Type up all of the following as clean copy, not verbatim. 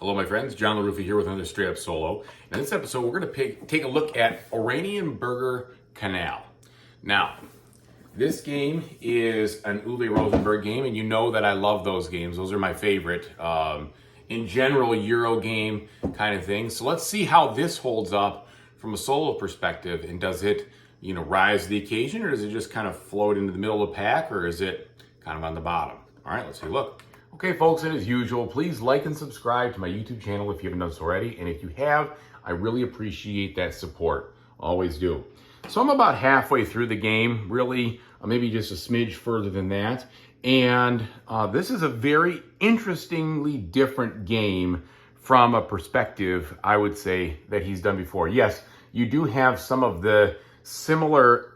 Hello, my friends. John LaRuffa here with another straight up solo. In this episode, we're going to take a look at Oranienburger Kanal. Now, this game is an Rosenberg game, and you know that I love those games. Those are my favorite. In general, Euro game kind of thing. So let's see how this holds up from a solo perspective, and does it, rise to the occasion, or does it just kind of float into the middle of the pack, or is it kind of on the bottom? All right, let's take a look. Okay, folks, and as usual, please like and subscribe to my YouTube channel if you haven't done so already. And if you have, I really appreciate that support. Always do. So I'm about halfway through the game, really, maybe just a smidge further than that. And this is a very interestingly different game from a perspective, I would say, that he's done before. Yes, you do have some of the similar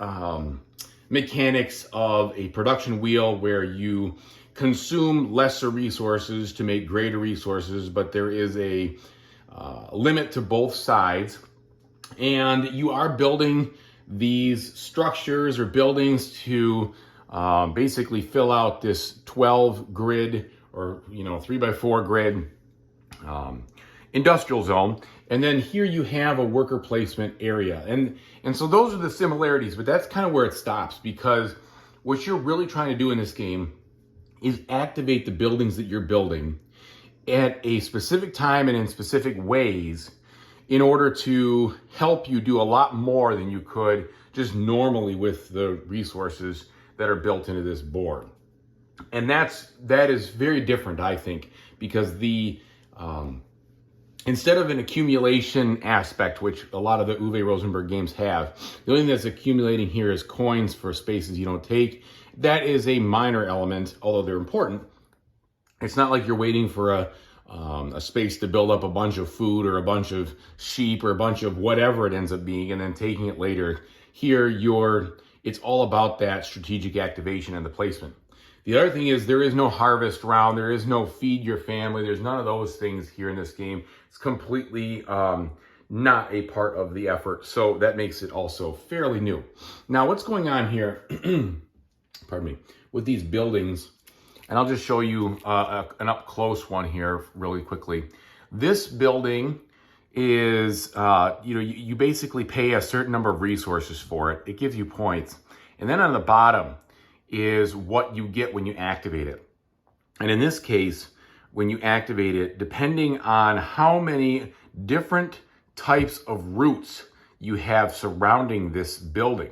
mechanics of a production wheel where you consume lesser resources to make greater resources, but there is a limit to both sides. And you are building these structures or buildings to basically fill out this 12 grid or 3x4 grid industrial zone. And then here you have a worker placement area. And so those are the similarities, but that's kind of where it stops, because what you're really trying to do in this game is activate the buildings that you're building at a specific time and in specific ways in order to help you do a lot more than you could just normally with the resources that are built into this board. And that is very different, I think, because the instead of an accumulation aspect, which a lot of the Uwe Rosenberg games have, the only thing that's accumulating here is coins for spaces you don't take. That is a minor element, although they're important. It's not like you're waiting for a space to build up a bunch of food or a bunch of sheep or a bunch of whatever it ends up being and then taking it later. Here, it's all about that strategic activation and the placement. The other thing is there is no harvest round. There is no feed your family. There's none of those things here in this game. It's completely not a part of the effort. So that makes it also fairly new. Now, what's going on here, pardon me, with these buildings, and I'll just show you an up close one here really quickly. This building is, you basically pay a certain number of resources for it. It gives you points. And then on the bottom is what you get when you activate it. And in this case, when you activate it, depending on how many different types of routes you have surrounding this building,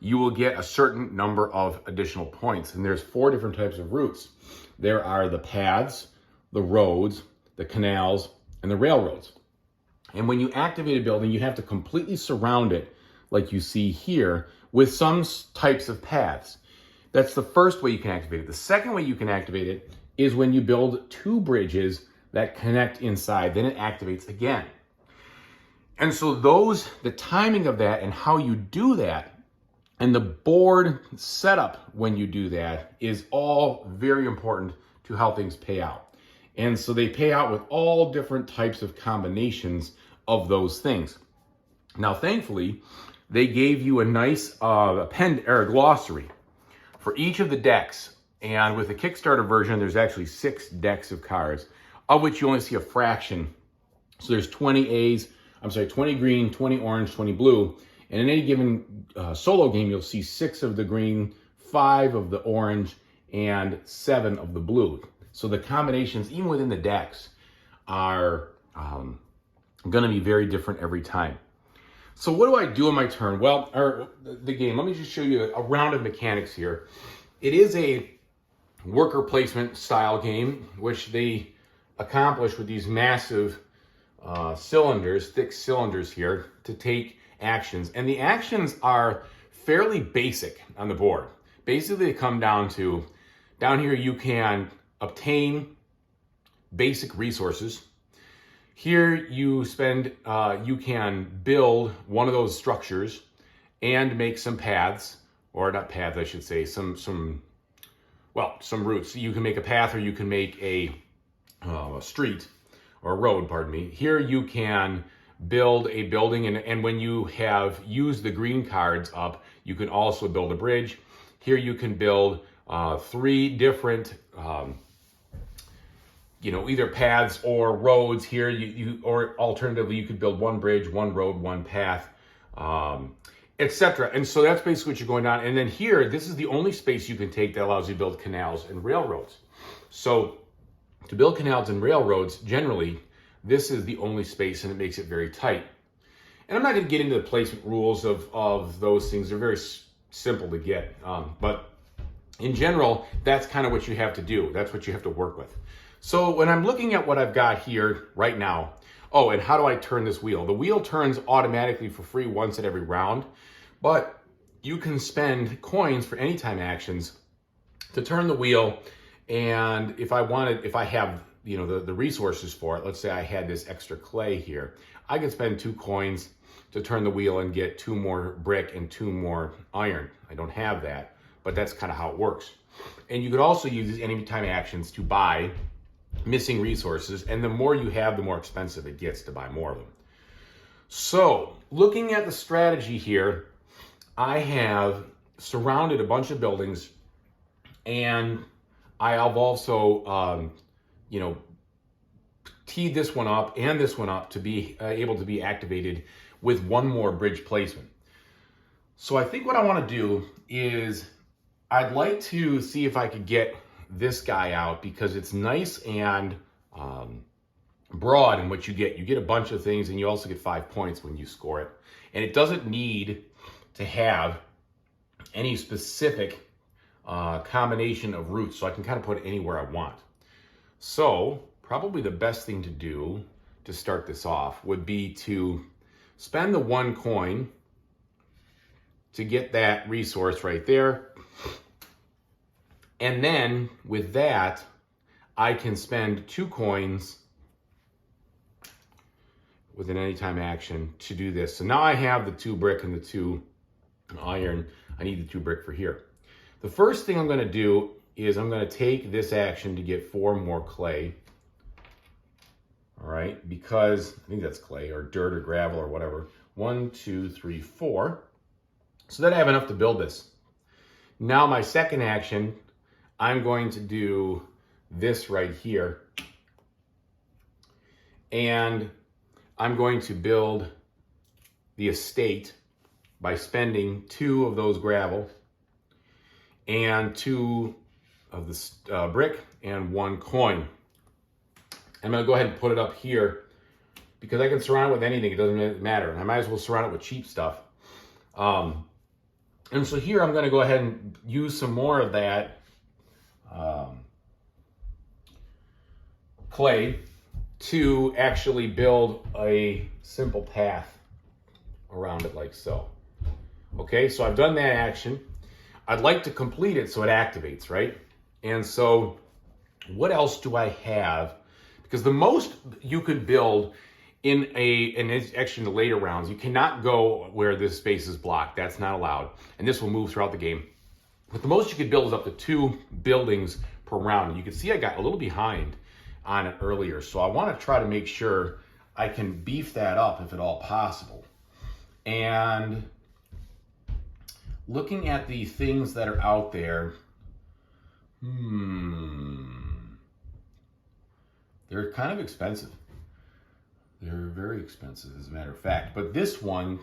you will get a certain number of additional points. And there's 4 different types of routes. There are the paths, the roads, the canals, and the railroads. And when you activate a building, you have to completely surround it, like you see here, with some types of paths. That's the first way you can activate it. The second way you can activate it is when you build 2 bridges that connect inside, then it activates again. And so the timing of that and how you do that and the board setup when you do that is all very important to how things pay out. And so they pay out with all different types of combinations of those things. Now, thankfully, they gave you a nice glossary for each of the decks. And with the Kickstarter version, there's actually 6 decks of cards, of which you only see a fraction. So there's 20 green, 20 orange, 20 blue. And in any given solo game, you'll see 6 of the green, 5 of the orange, and 7 of the blue. So the combinations, even within the decks, are going to be very different every time. So what do I do on my turn? Well, the game, let me just show you a round of mechanics here. It is a worker placement style game, which they accomplish with these massive thick cylinders here to take actions. And the actions are fairly basic on the board. Basically, they come down here you can obtain basic resources. Here you can build one of those structures and make some paths, or not paths, I should say, some routes. You can make a path, or you can make a street or a road, pardon me. Here you can build a building, and when you have used the green cards up, you can also build a bridge. Here you can build 3 different either paths or roads here. Or alternatively, you could build one bridge, one road, one path, etc. And so that's basically what you're going on. And then here, this is the only space you can take that allows you to build canals and railroads. So to build canals and railroads, generally, this is the only space, and it makes it very tight. And I'm not going to get into the placement rules of those things. They're very simple to get. But in general, that's kind of what you have to do. That's what you have to work with. So when I'm looking at what I've got here right now, oh, and how do I turn this wheel? The wheel turns automatically for free once at every round, but you can spend coins for anytime actions to turn the wheel. And if I have, the resources for it, let's say I had this extra clay here, I can spend 2 coins to turn the wheel and get 2 more brick and 2 more iron. I don't have that, but that's kind of how it works. And you could also use these anytime actions to buy missing resources, and the more you have, the more expensive it gets to buy more of them. So looking at the strategy here, I have surrounded a bunch of buildings, and I have also teed this one up and this one up to be able to be activated with one more bridge placement. So I think what I want to do is I'd like to see if I could get this guy out, because it's nice and broad in what you get. You get a bunch of things, and you also get 5 points when you score it. And it doesn't need to have any specific combination of routes, so I can kind of put it anywhere I want. So probably the best thing to do to start this off would be to spend the 1 coin to get that resource right there. And then with that, I can spend 2 coins with an anytime action to do this. So now I have the 2 brick and the 2 iron. I need the 2 brick for here. The first thing I'm going to do is I'm going to take this action to get 4 more clay. All right, because I think that's clay or dirt or gravel or whatever. 1, 2, 3, 4. So that I have enough to build this. Now my second action, I'm going to do this right here. And I'm going to build the estate by spending 2 of those gravel and 2 of the brick and 1 coin. I'm going to go ahead and put it up here because I can surround it with anything. It doesn't matter. And I might as well surround it with cheap stuff. And so here I'm going to go ahead and use some more of that clay to actually build a simple path around it like so. Okay, so I've done that action. I'd like to complete it so it activates, right? And so what else do I have? Because the most you could build in actually in the later rounds, you cannot go where this space is blocked. That's not allowed. And this will move throughout the game. But the most you could build is up to 2 buildings per round. And you can see I got a little behind on it earlier. So I want to try to make sure I can beef that up if at all possible. And looking at the things that are out there, they're kind of expensive. They're very expensive, as a matter of fact. But this one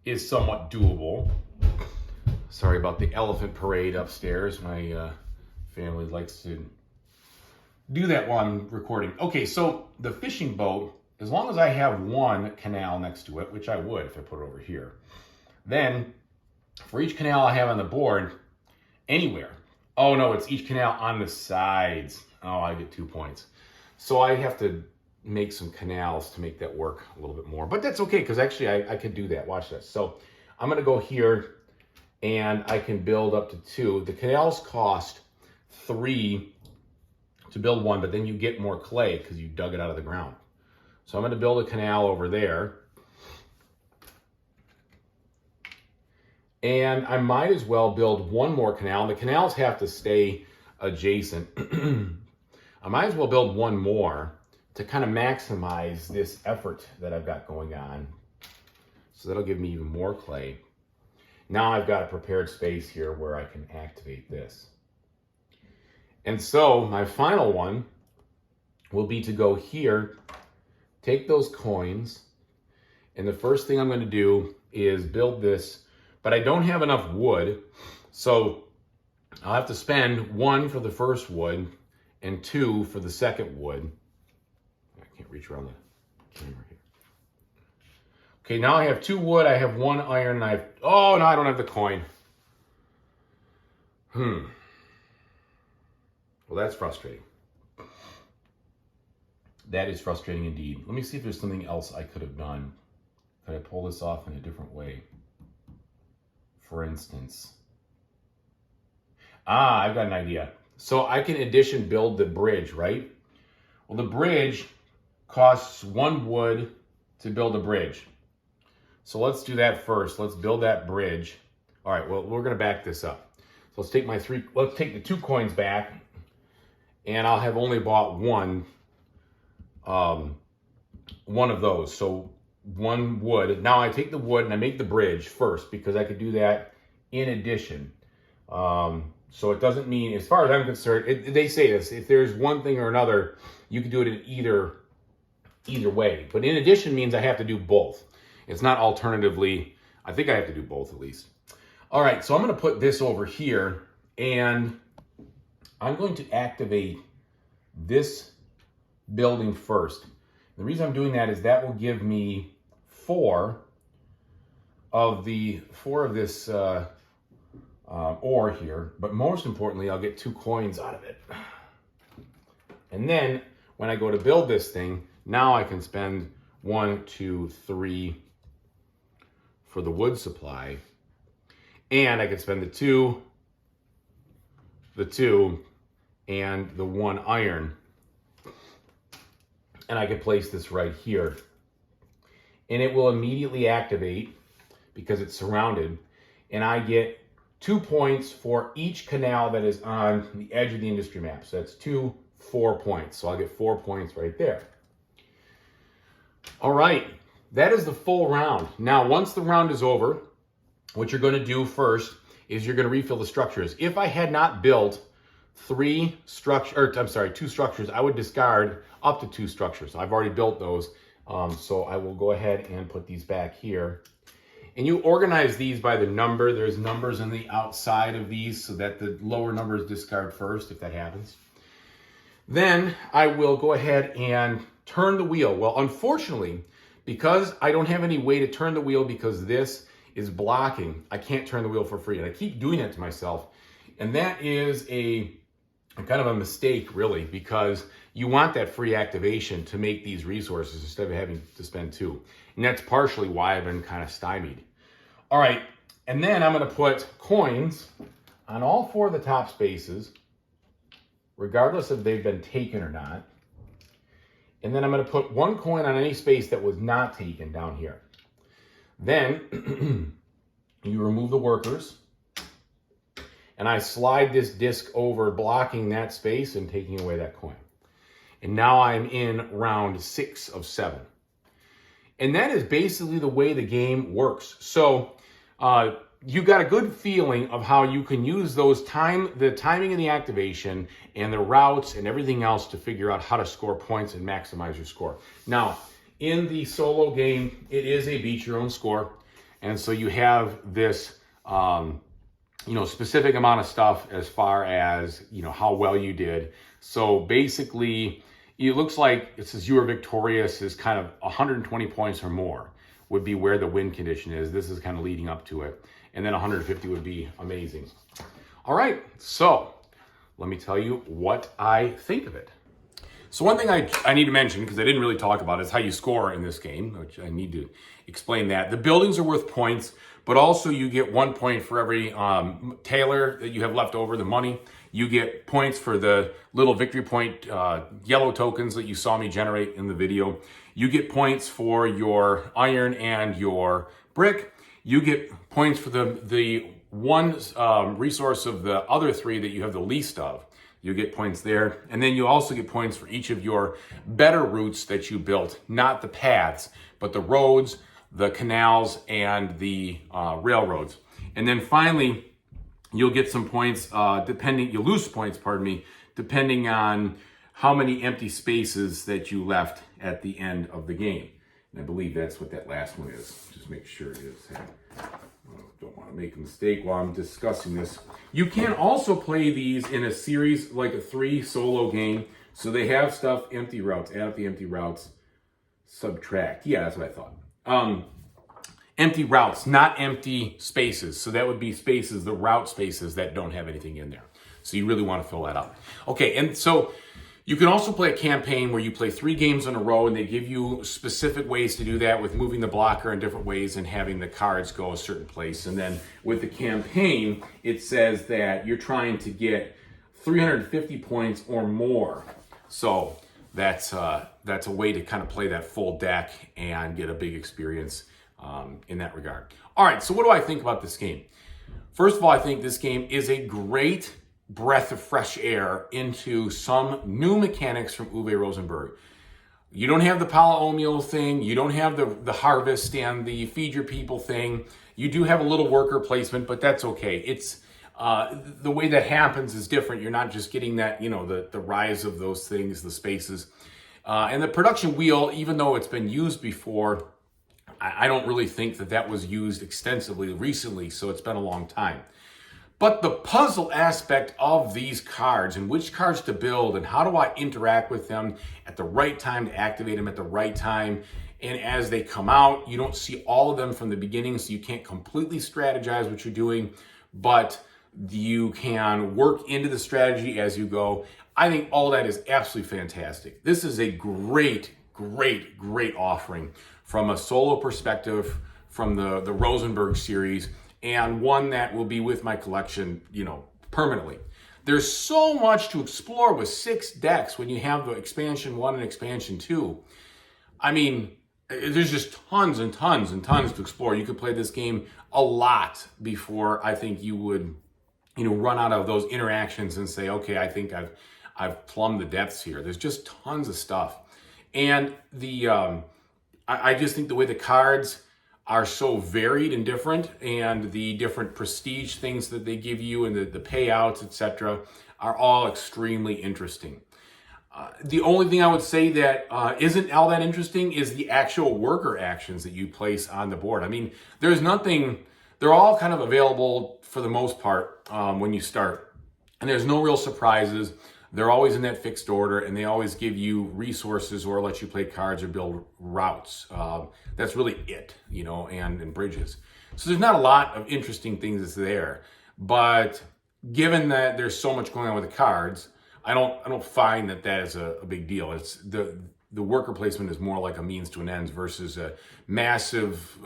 is somewhat doable. Sorry about the elephant parade upstairs. My family likes to do that while I'm recording. Okay, so the fishing boat, as long as I have 1 canal next to it, which I would if I put it over here, then for each canal I have on the board, anywhere. Oh no, it's each canal on the sides. Oh, I get 2 points. So I have to make some canals to make that work a little bit more. But that's okay, because actually I can do that. Watch this. So I'm going to go here, and I can build up to 2. The canals cost 3 to build 1, but then you get more clay because you dug it out of the ground. So I'm going to build a canal over there. And I might as well build 1 more canal. The canals have to stay adjacent. I might as well build 1 more to kind of maximize this effort that I've got going on. So that'll give me even more clay. Now I've got a prepared space here where I can activate this. And so my final one will be to go here, take those coins, and the first thing I'm going to do is build this, but I don't have enough wood, so I'll have to spend 1 for the first wood and 2 for the second wood. I can't reach around the camera here. Okay, now I have 2 wood, I have 1 iron, and oh, no, I don't have the coin. Well, that's frustrating. That is frustrating indeed. Let me see if there's something else I could have done. Could I pull this off in a different way? For instance. I've got an idea. So I can addition build the bridge, right? Well, the bridge costs 1 wood to build a bridge. So let's do that first. Let's build that bridge. All right, well, we're gonna back this up. So let's take let's take the 2 coins back, and I'll have only bought one of those. So 1 wood. Now I take the wood and I make the bridge first because I could do that in addition. So it doesn't mean, as far as I'm concerned, they say this, if there's one thing or another, you can do it in either way. But in addition means I have to do both. It's not alternatively, I think I have to do both at least. All right, so I'm gonna put this over here, and I'm going to activate this building first. The reason I'm doing that is that will give me 4 of this ore here, but most importantly, I'll get 2 coins out of it. And then when I go to build this thing, now I can spend 1, 2, 3 for the wood supply, and I can spend the 2, and the 1 iron, and I can place this right here. And it will immediately activate because it's surrounded, and I get 2 points for each canal that is on the edge of the industry map. So that's 2, 4 points. So I'll get 4 points right there. All right, that is the full round. Now, once the round is over, what you're going to do first is you're going to refill the structures. If I had not built 2 structures, I would discard up to 2 structures. I've already built those, so I will go ahead and put these back here. And you organize these by the number. There's numbers on the outside of these so that the lower numbers discard first, if that happens. Then I will go ahead and turn the wheel. Well, unfortunately, because I don't have any way to turn the wheel because this is blocking, I can't turn the wheel for free. And I keep doing that to myself. And that is a kind of a mistake, really, because you want that free activation to make these resources instead of having to spend 2. And that's partially why I've been kind of stymied. All right, and then I'm going to put coins on all 4 of the top spaces, regardless if they've been taken or not. And then I'm going to put 1 coin on any space that was not taken down here. Then you remove the workers, and I slide this disc over, blocking that space and taking away that coin. And now I'm in round 6 of 7. And that is basically the way the game works. So you got a good feeling of how you can use the timing and the activation and the routes and everything else to figure out how to score points and maximize your score. Now, in the solo game, it is a beat your own score. And so you have this specific amount of stuff as far as, how well you did. So basically, it looks like it says you are victorious is kind of 120 points or more would be where the win condition is. This is kind of leading up to it. And then 150 would be amazing. All right, so let me tell you what I think of it. So one thing I need to mention, because I didn't really talk about it, is how you score in this game, which I need to explain that. The buildings are worth points, but also you get 1 point for every tailor that you have left over, the money. You get points for the little victory point yellow tokens that you saw me generate in the video. You get points for your iron and your brick. You get points for the one resource of the other 3 that you have the least of. You get points there. And then you also get points for each of your better routes that you built, not the paths, but the roads, the canals, and the railroads. And then finally, you'll get some points, you'll lose points, depending on how many empty spaces that you left at the end of the game. And I believe that's what that last one is. Just make sure it is. Don't want to make a mistake while I'm discussing this. You can also play these in a series, like a 3 solo game. So they have stuff, empty routes, add up the empty routes, subtract. Yeah, that's what I thought. Empty routes, not empty spaces. So that would be spaces, the route spaces that don't have anything in there. So you really want to fill that up. Okay, and so you can also play a campaign where you play 3 games in a row, and they give you specific ways to do that with moving the blocker in different ways and having the cards go a certain place. And then with the campaign, it says that you're trying to get 350 points or more. So that's a way to kind of play that full deck and get a big experience in that regard. All right, so what do I think about this game? First of all, I think this game is a great breath of fresh air into some new mechanics from Uwe Rosenberg. You don't have the polynomial thing. You don't have the harvest and the feed your people thing. You do have a little worker placement, but that's okay. It's the way that happens is different. You're not just getting that, the rise of those things, the spaces. And the production wheel, even though it's been used before, I don't really think that was used extensively recently, so it's been a long time. But the puzzle aspect of these cards and which cards to build and how do I interact with them at the right time to activate them at the right time. And as they come out, you don't see all of them from the beginning, so you can't completely strategize what you're doing, but you can work into the strategy as you go. I think all that is absolutely fantastic. This is a great, great, great offering from a solo perspective from the Rosenberg series, and one that will be with my collection, permanently. There's so much to explore with 6 decks when you have the expansion 1 and expansion 2. I mean, there's just tons and tons and tons to explore. You could play this game a lot before I think you would, run out of those interactions and say, okay, I think I've plumbed the depths here. There's just tons of stuff. And I just think the way the cards are so varied and different, and the different prestige things that they give you and the payouts, etc., are all extremely interesting. The only thing I would say that isn't all that interesting is the actual worker actions that you place on the board. I mean, there's nothing, they're all kind of available for the most part when you start, and there's no real surprises. They're always in that fixed order, and they always give you resources or let you play cards or build routes. That's really it, and bridges. So there's not a lot of interesting things that's there. But given that there's so much going on with the cards, I don't find that is a big deal. It's the worker placement is more like a means to an end versus a massive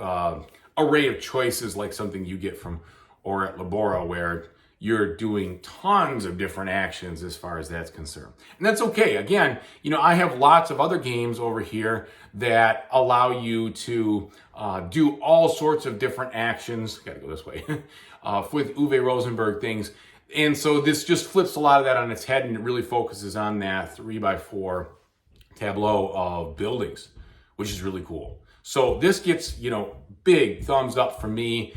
array of choices like something you get from or at Labora, where you're doing tons of different actions as far as that's concerned. And that's okay. Again, I have lots of other games over here that allow you to do all sorts of different actions. Gotta go this way. With Uwe Rosenberg things. And so this just flips a lot of that on its head, and it really focuses on that 3x4 tableau of buildings, which is really cool. So this gets, big thumbs up from me.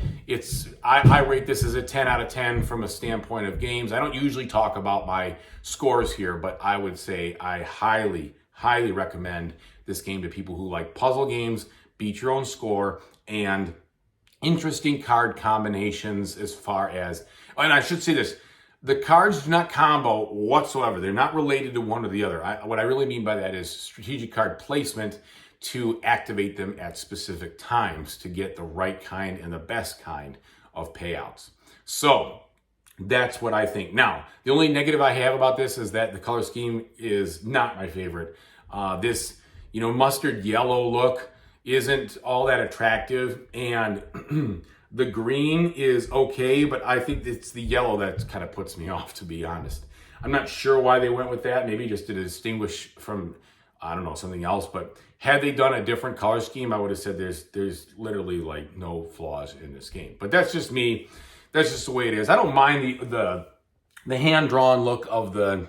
I rate this as a 10 out of 10 from a standpoint of games. I don't usually talk about my scores here, but I would say I highly, highly recommend this game to people who like puzzle games, beat your own score, and interesting card combinations as far as, and I should say this, the cards do not combo whatsoever. They're not related to one or the other. What I really mean by that is strategic card placement to activate them at specific times to get the right kind and the best kind of payouts. So that's what I think. Now, the only negative I have about this is that the color scheme is not my favorite. This, mustard yellow look isn't all that attractive, and the green is okay, but I think it's the yellow that kind of puts me off, to be honest. I'm not sure why they went with that, maybe just to distinguish from, something else, but had they done a different color scheme, I would have said there's literally like no flaws in this game. But that's just me. That's just the way it is. I don't mind the hand-drawn look of the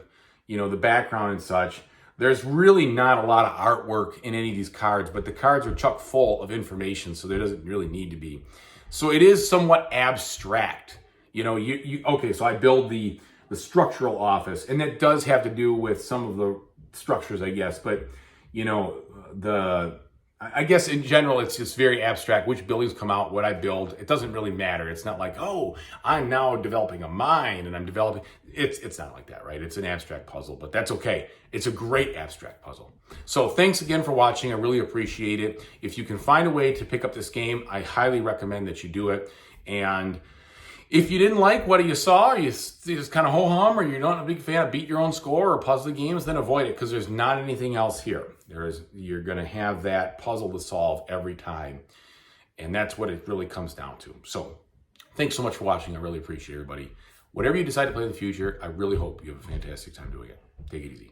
background and such. There's really not a lot of artwork in any of these cards, but the cards are chock full of information, so there doesn't really need to be. So it is somewhat abstract. Okay, so I build the structural office, and that does have to do with some of structures, I guess. But, you know, I guess in general, it's just very abstract. Which buildings come out, what I build, it doesn't really matter. It's not like, oh, I'm now developing a mine and I'm developing. It's not like that, right? It's an abstract puzzle, but that's okay. It's a great abstract puzzle. So thanks again for watching. I really appreciate it. If you can find a way to pick up this game, I highly recommend that you do it. And if you didn't like what you saw, you just kind of ho-hum, or you're not a big fan of beat your own score or puzzle games, then avoid it, because there's not anything else here. You're going to have that puzzle to solve every time. And that's what it really comes down to. So thanks so much for watching. I really appreciate it, everybody. Whatever you decide to play in the future, I really hope you have a fantastic time doing it. Take it easy.